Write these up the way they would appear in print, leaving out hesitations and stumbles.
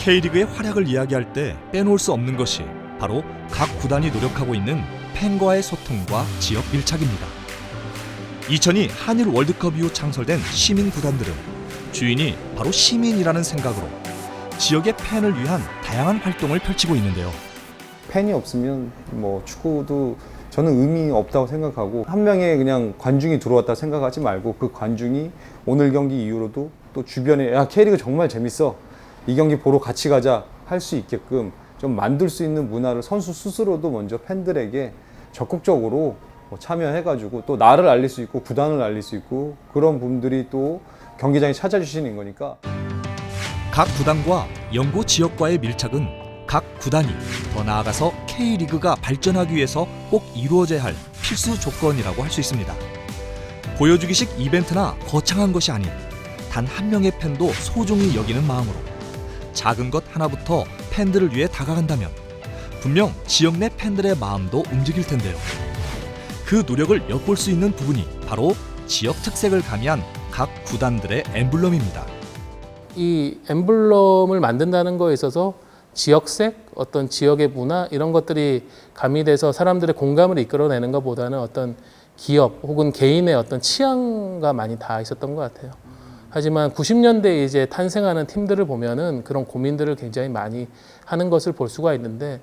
K리그의 활약을 이야기할 때 빼놓을 수 없는 것이 바로 각 구단이 노력하고 있는 팬과의 소통과 지역 밀착입니다. 2002 한일 월드컵 이후 창설된 시민 구단들은 주인이 바로 시민이라는 생각으로 지역의 팬을 위한 다양한 활동을 펼치고 있는데요. 팬이 없으면 뭐 축구도 저는 의미 없다고 생각하고, 한 명의 그냥 관중이 들어왔다 생각하지 말고 그 관중이 오늘 경기 이후로도 또 주변에 야, K리그 정말 재밌어, 이 경기 보러 같이 가자 할 수 있게끔 좀 만들 수 있는 문화를 선수 스스로도 먼저 팬들에게 적극적으로 참여해가지고 또 나를 알릴 수 있고 구단을 알릴 수 있고, 그런 분들이 또 경기장에 찾아주시는 거니까. 각 구단과 연고 지역과의 밀착은 각 구단이 더 나아가서 K리그가 발전하기 위해서 꼭 이루어져야 할 필수 조건이라고 할 수 있습니다. 보여주기식 이벤트나 거창한 것이 아닌 단 한 명의 팬도 소중히 여기는 마음으로 작은 것 하나부터 팬들을 위해 다가간다면 분명 지역 내 팬들의 마음도 움직일 텐데요. 그 노력을 엿볼 수 있는 부분이 바로 지역 특색을 가미한 각 구단들의 엠블럼입니다. 이 엠블럼을 만든다는 거에 있어서 지역색, 어떤 지역의 문화 이런 것들이 가미돼서 사람들의 공감을 이끌어내는 것보다는 어떤 기업 혹은 개인의 어떤 취향과 많이 닿아 있었던 것 같아요. 하지만 90년대에 이제 탄생하는 팀들을 보면은 그런 고민들을 굉장히 많이 하는 것을 볼 수가 있는데,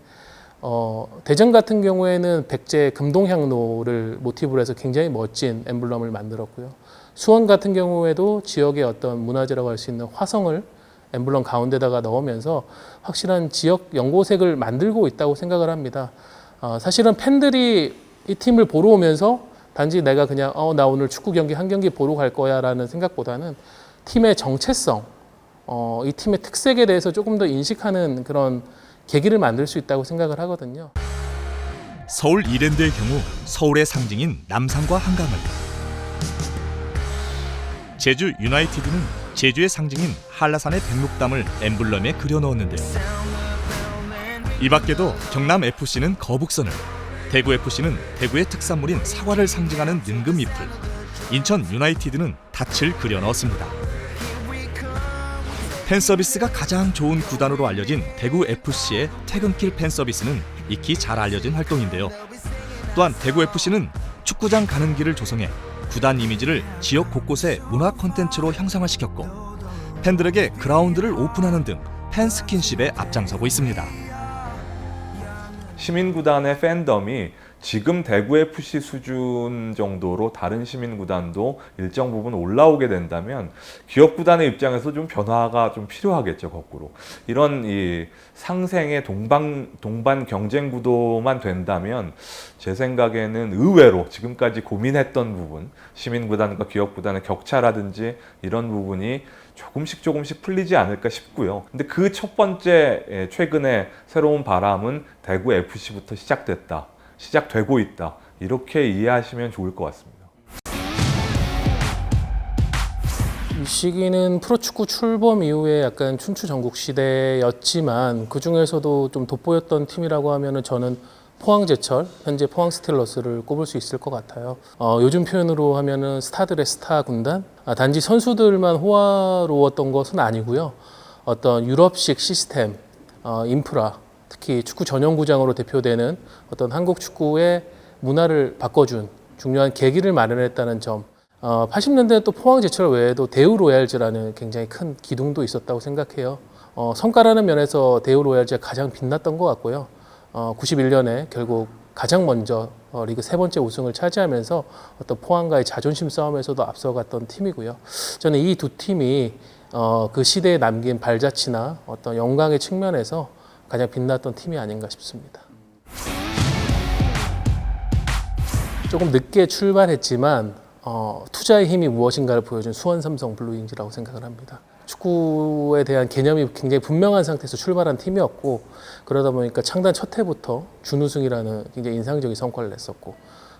대전 같은 경우에는 백제 금동향로를 모티브로 해서 굉장히 멋진 엠블럼을 만들었고요. 수원 같은 경우에도 지역의 어떤 문화재라고 할 수 있는 화성을 엠블럼 가운데다가 넣으면서 확실한 지역 연고색을 만들고 있다고 생각을 합니다. 사실은 팬들이 이 팀을 보러 오면서 단지 내가 그냥 나 오늘 축구 경기 한 경기 보러 갈 거야 라는 생각보다는 팀의 정체성, 이 팀의 특색에 대해서 조금 더 인식하는 그런 계기를 만들 수 있다고 생각을 하거든요. 서울 이랜드의 경우 서울의 상징인 남산과 한강을, 제주 유나이티드는 제주의 상징인 한라산의 백록담을 엠블럼에 그려 넣었는데요. 이 밖에도 경남 FC는 거북선을, 대구 FC는 대구의 특산물인 사과를 상징하는 능금잎을, 인천 유나이티드는 닻을 그려 넣었습니다. 팬서비스가 가장 좋은 구단으로 알려진 대구 FC의 퇴근길 팬서비스는 익히 잘 알려진 활동인데요. 또한 대구 FC는 축구장 가는 길을 조성해 구단 이미지를 지역 곳곳에 문화 콘텐츠로 형상화 시켰고, 팬들에게 그라운드를 오픈하는 등 팬 스킨십에 앞장서고 있습니다. 시민구단의 팬덤이 지금 대구 FC 수준 정도로 다른 시민구단도 일정 부분 올라오게 된다면 기업구단의 입장에서 좀 변화가 좀 필요하겠죠, 거꾸로. 이런 이 상생의 동반 경쟁 구도만 된다면 제 생각에는 의외로 지금까지 고민했던 부분, 시민구단과 기업구단의 격차라든지 이런 부분이 조금씩 풀리지 않을까 싶고요. 근데 그 첫 번째 최근에 새로운 바람은 대구 FC부터 시작되고 있다. 이렇게 이해하시면 좋을 것 같습니다. 이 시기는 프로축구 출범 이후에 약간 춘추 전국 시대였지만 그 중에서도 좀 돋보였던 팀이라고 하면은 저는 포항제철, 현재 포항 스틸러스를 꼽을 수 있을 것 같아요. 요즘 표현으로 하면은 스타들의 스타 군단. 단지 선수들만 호화로웠던 것은 아니고요. 어떤 유럽식 시스템, 인프라, 특히 축구 전용구장으로 대표되는 어떤 한국 축구의 문화를 바꿔준 중요한 계기를 마련했다는 점. 80년대 또 포항제철 외에도 대우 로얄즈라는 굉장히 큰 기둥도 있었다고 생각해요. 성과라는 면에서 대우 로얄즈가 가장 빛났던 것 같고요. 91년에 결국 가장 먼저 리그 세 번째 우승을 차지하면서 어떤 포항과의 자존심 싸움에서도 앞서갔던 팀이고요. 저는 이 두 팀이 그 시대에 남긴 발자취나 어떤 영광의 측면에서 가장 빛났던 팀이 아닌가 싶습니다. 조금 늦게 출발했지만 투자의 힘이 무엇인가를 보여준 수원 삼성 블루윙즈라고 생각을 합니다. 축구에 대한 개념이 굉장히 분명한 상태에서 출발한 팀이었고, 그러다 보니까 창단 첫 해부터 준우승이라는 굉장히 인상적인 성과를 냈었고,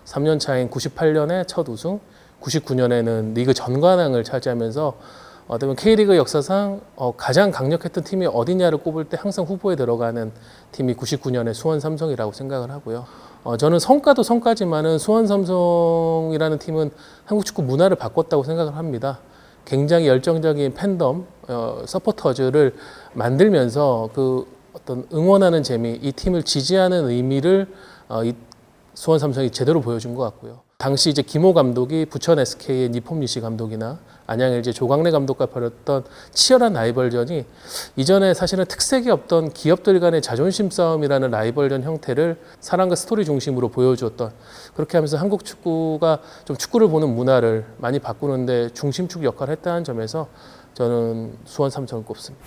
3년 차인 98년에 첫 우승, 99년에는 리그 전관왕을 차지하면서 어쩌면 K리그 역사상 가장 강력했던 팀이 어디냐를 꼽을 때 항상 후보에 들어가는 팀이 99년의 수원 삼성이라고 생각을 하고요. 저는 성과도 성과지만은 수원 삼성이라는 팀은 한국 축구 문화를 바꿨다고 생각을 합니다. 굉장히 열정적인 팬덤, 서포터즈를 만들면서 그 어떤 응원하는 재미, 이 팀을 지지하는 의미를 이 수원 삼성이 제대로 보여준 것 같고요. 당시 이제 김호 감독이 부천 SK의 니폼 니시 감독이나 안양 LG 조광래 감독과 벌였던 치열한 라이벌전이 이전에 사실은 특색이 없던 기업들 간의 자존심 싸움이라는 라이벌전 형태를 사랑과 스토리 중심으로 보여주었던, 그렇게 하면서 한국 축구가 좀 축구를 보는 문화를 많이 바꾸는데 중심축 역할을 했다는 점에서 저는 수원 삼성을 꼽습니다.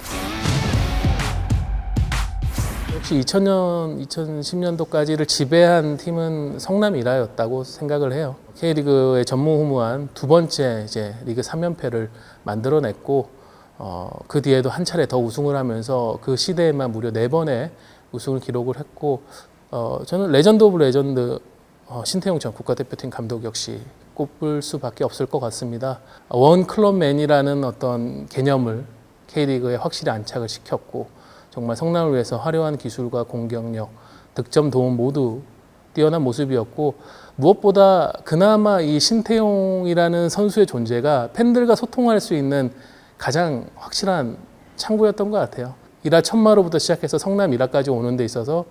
역시 2000년, 2010년도까지를 지배한 팀은 성남 이라였다고 생각을 해요. K리그의 전무후무한 두 번째 이제 리그 3연패를 만들어냈고, 그 뒤에도 한 차례 더 우승을 하면서 그 시대에만 무려 4번의 우승을 기록을 했고, 저는 레전드 오브 레전드 신태용 전 국가대표팀 감독 역시 꼽을 수밖에 없을 것 같습니다. 원 클럽맨이라는 어떤 개념을 K리그에 확실히 안착을 시켰고, 정말 성남을 위해서 화려한 기술과 공격력, 득점 도움 모두 뛰어난 모습이었고, 무엇보다 그나마 이 신태용이라는 선수의 존재가 팬들과 소통할 수 있는 가장 확실한 창구였던 것 같아요. 1화 천마로부터 시작해서 성남 1화까지 오는 데 있어서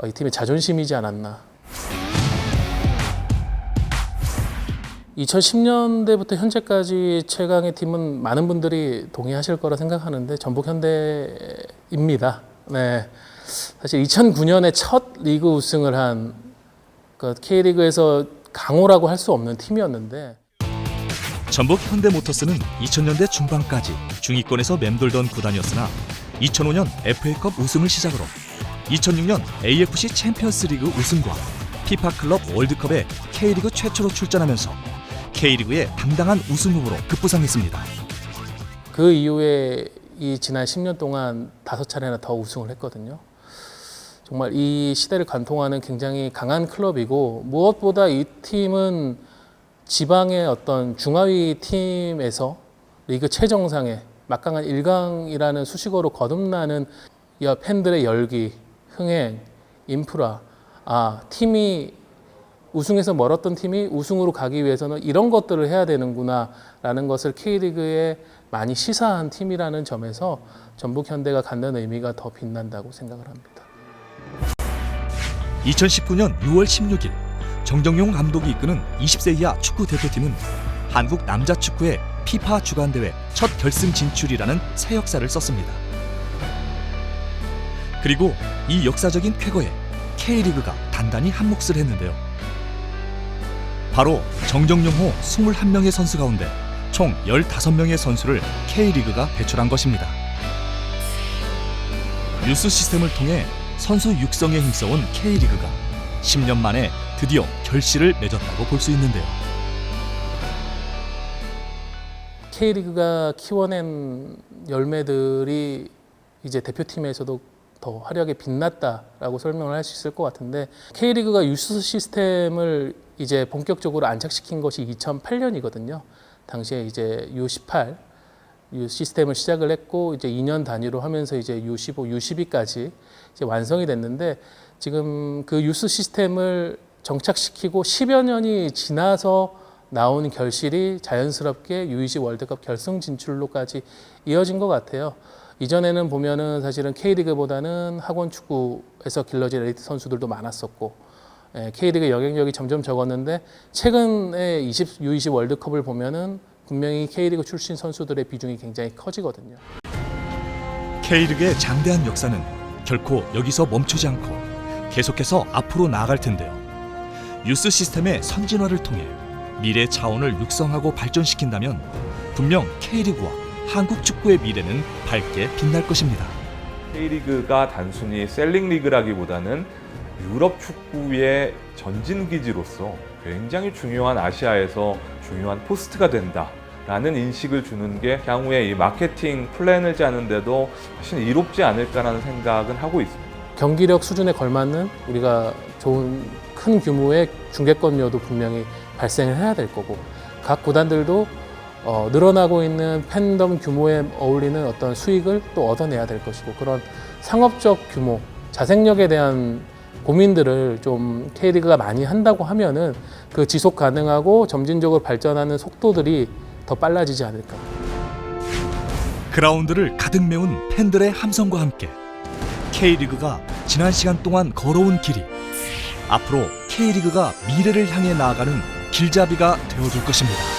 이 팀의 자존심이지 않았나. 2010년대부터 현재까지 최강의 팀은 많은 분들이 동의하실 거라 생각하는데 전북 현대입니다. 네. 사실 2009년에 첫 리그 우승을 한 K리그에서 강호라고 할 수 없는 팀이었는데, 전북 현대모터스는 2000년대 중반까지 중위권에서 맴돌던 구단이었으나 2005년 FA컵 우승을 시작으로 2006년 AFC 챔피언스리그 우승과 피파 클럽 월드컵에 K리그 최초로 출전하면서 K리그의 당당한 우승 후보로 급부상했습니다. 그 이후에 이 지난 10년 동안 5차례나 더 우승을 했거든요. 정말 이 시대를 관통하는 굉장히 강한 클럽이고, 무엇보다 이 팀은 지방의 어떤 중하위 팀에서 리그 최정상에 막강한 1강이라는 수식어로 거듭나는 이 팬들의 열기, 흥행, 인프라, 팀이 우승에서 멀었던 팀이 우승으로 가기 위해서는 이런 것들을 해야 되는구나 라는 것을 K리그에 많이 시사한 팀이라는 점에서 전북 현대가 갖는 의미가 더 빛난다고 생각을 합니다. 2019년 6월 16일 정정용 감독이 이끄는 20세 이하 축구 대표팀은 한국 남자 축구의 피파 주간대회 첫 결승 진출이라는 새 역사를 썼습니다. 그리고 이 역사적인 쾌거에 K리그가 단단히 한몫을 했는데요. 바로 정정용호 21명의 선수 가운데 총 15명의 선수를 K리그가 배출한 것입니다. 유스 시스템을 통해 선수 육성에 힘써온 K리그가 10년 만에 드디어 결실을 맺었다고 볼 수 있는데요. K리그가 키워낸 열매들이 이제 대표팀에서도 더 화려하게 빛났다라고 설명을 할 수 있을 것 같은데, K리그가 유스 시스템을 이제 본격적으로 안착시킨 것이 2008년이거든요. 당시에 이제 U18 유 시스템을 시작을 했고, 이제 2년 단위로 하면서 이제 U15, U12까지 이제 완성이 됐는데, 지금 그 유스 시스템을 정착시키고 10여 년이 지나서 나온 결실이 자연스럽게 U20 월드컵 결승 진출로까지 이어진 것 같아요. 이전에는 보면은 사실은 K리그보다는 학원 축구에서 길러진 엘리트 선수들도 많았었고, K리그 영향력이 점점 적었는데, 최근에 U20 월드컵을 보면은 분명히 K리그 출신 선수들의 비중이 굉장히 커지거든요. K리그의 장대한 역사는 결코 여기서 멈추지 않고 계속해서 앞으로 나아갈 텐데요. 유스 시스템의 선진화를 통해 미래 자원을 육성하고 발전시킨다면 분명 K리그와 한국 축구의 미래는 밝게 빛날 것입니다. K리그가 단순히 셀링 리그라기보다는 유럽 축구의 전진기지로서 굉장히 중요한 아시아에서 중요한 포스트가 된다라는 인식을 주는 게 향후에 이 마케팅 플랜을 짜는데도 훨씬 이롭지 않을까라는 생각은 하고 있습니다. 경기력 수준에 걸맞는 우리가 좋은 큰 규모의 중계권료도 분명히 발생을 해야 될 거고, 각 구단들도 늘어나고 있는 팬덤 규모에 어울리는 어떤 수익을 또 얻어내야 될 것이고, 그런 상업적 규모, 자생력에 대한 고민들을 좀 K리그가 많이 한다고 하면은 그 지속 가능하고 점진적으로 발전하는 속도들이 더 빨라지지 않을까. 그라운드를 가득 메운 팬들의 함성과 함께 K리그가 지난 시간 동안 걸어온 길이 앞으로 K리그가 미래를 향해 나아가는 길잡이가 되어줄 것입니다.